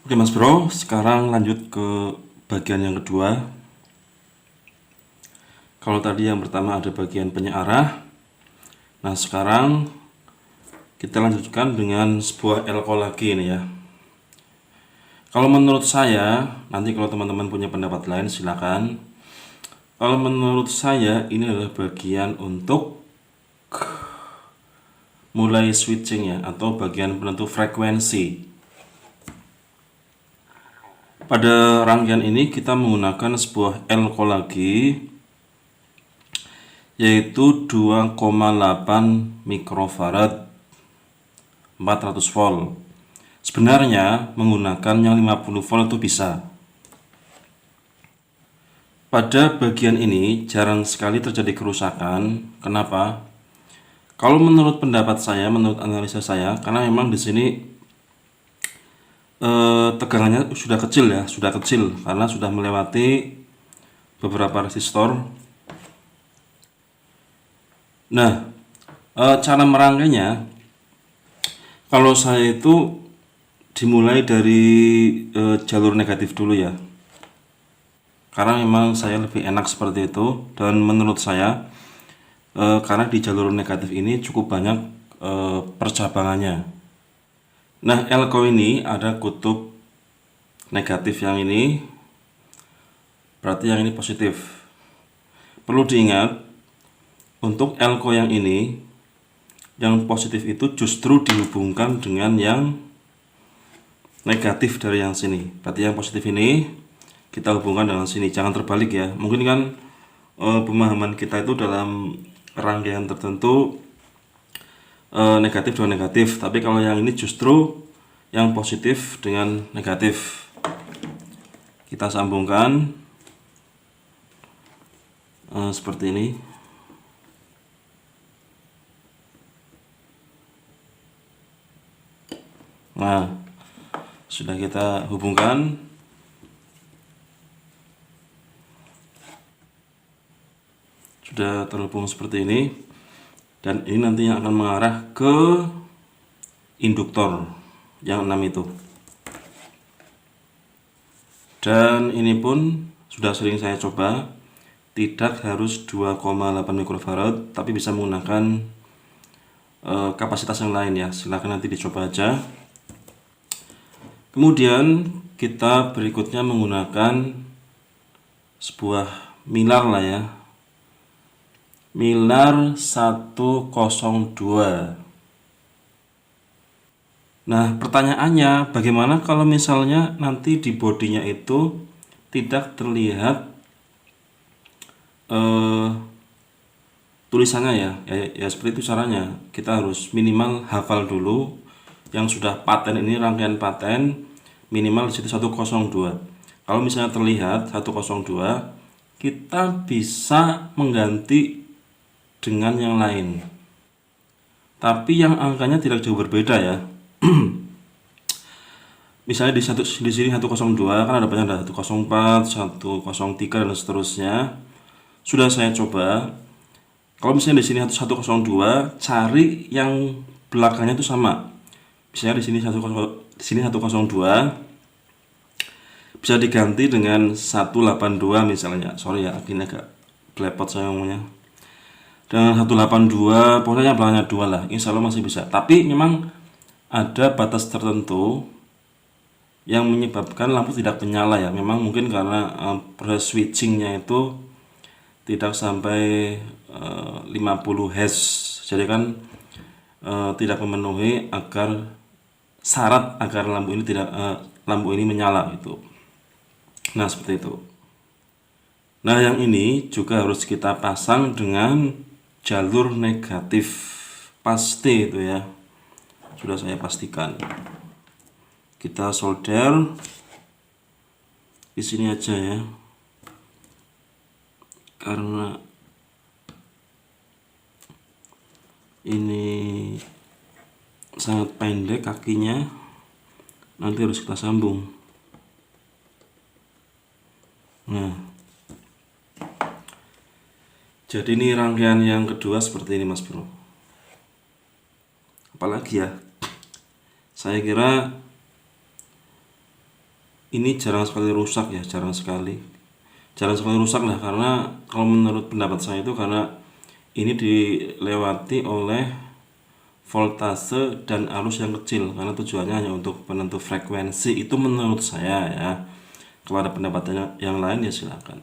Oke Mas Bro, sekarang lanjut ke bagian yang kedua. Kalau tadi yang pertama ada bagian penyearah. Nah sekarang kita lanjutkan dengan sebuah elko lagi ini ya. Kalau menurut saya, nanti kalau teman-teman punya pendapat lain silakan. Kalau menurut saya ini adalah bagian untuk mulai switching ya, atau bagian penentu frekuensi. Pada rangkaian ini kita menggunakan sebuah elko lagi, yaitu 2,8 mikrofarad 400 volt. Sebenarnya menggunakan yang 50 volt itu bisa. Pada bagian ini jarang sekali terjadi kerusakan. Kenapa? Kalau menurut pendapat saya, menurut analisa saya, karena memang di sini tegangannya sudah kecil ya, sudah kecil karena sudah melewati beberapa resistor. Nah, cara merangkainya, kalau saya itu dimulai dari jalur negatif dulu ya, karena memang saya lebih enak seperti itu. Dan menurut saya karena di jalur negatif ini cukup banyak percabangannya. Nah, elko ini ada kutub negatif, yang ini berarti yang ini positif. Perlu diingat, untuk elko yang ini, yang positif itu justru dihubungkan dengan yang negatif dari yang sini. Berarti yang positif ini kita hubungkan dengan sini, jangan terbalik ya. Mungkin kan pemahaman kita itu dalam rangkaian tertentu negatif dengan negatif, tapi kalau yang ini justru yang positif dengan negatif. Kita sambungkan seperti ini. Nah, sudah kita hubungkan. Sudah terhubung seperti ini, dan ini nantinya akan mengarah ke induktor yang 6 itu. Dan ini pun sudah sering saya coba, tidak harus 2,8 mikrofarad, tapi bisa menggunakan kapasitas yang lain ya. Silahkan nanti dicoba aja. Kemudian kita berikutnya menggunakan sebuah milar lah ya, milar 102. Nah, pertanyaannya bagaimana kalau misalnya nanti di bodinya itu tidak terlihat tulisannya ya seperti itu caranya. Kita harus minimal hafal dulu yang sudah paten ini, rangkaian paten minimal di situ 102. Kalau misalnya terlihat 102, kita bisa mengganti dengan yang lain, tapi yang angkanya tidak jauh berbeda ya. Misalnya di sini 102 kan ada banyak, ada 104, 103 dan seterusnya. Sudah saya coba. Kalau misalnya di sini 102, cari yang belakangnya itu sama. Misalnya di sini 102 bisa diganti dengan 182 misalnya. Sorry ya, ini agak blepot saya ngomongnya. Dengan 182, pokoknya yang belakangnya 2 lah. Insya Allah masih bisa. Tapi memang ada batas tertentu yang menyebabkan lampu tidak menyala ya. Memang mungkin karena proses switchingnya itu tidak sampai 50 Hz. Jadi kan tidak memenuhi agar syarat agar lampu ini menyala itu. Nah, seperti itu. Nah, yang ini juga harus kita pasang dengan jalur negatif. Pasti itu ya. Sudah saya pastikan. Kita solder di sini aja ya. Karena ini sangat pendek kakinya, nanti harus kita sambung. Nah, jadi ini rangkaian yang kedua seperti ini Mas Bro. Apalagi ya, saya kira ini jarang sekali rusak ya, jarang sekali rusak lah, karena kalau menurut pendapat saya itu karena ini dilewati oleh voltase dan arus yang kecil, karena tujuannya hanya untuk penentu frekuensi. Itu menurut saya ya. Kalau ada pendapat yang lain ya silakan.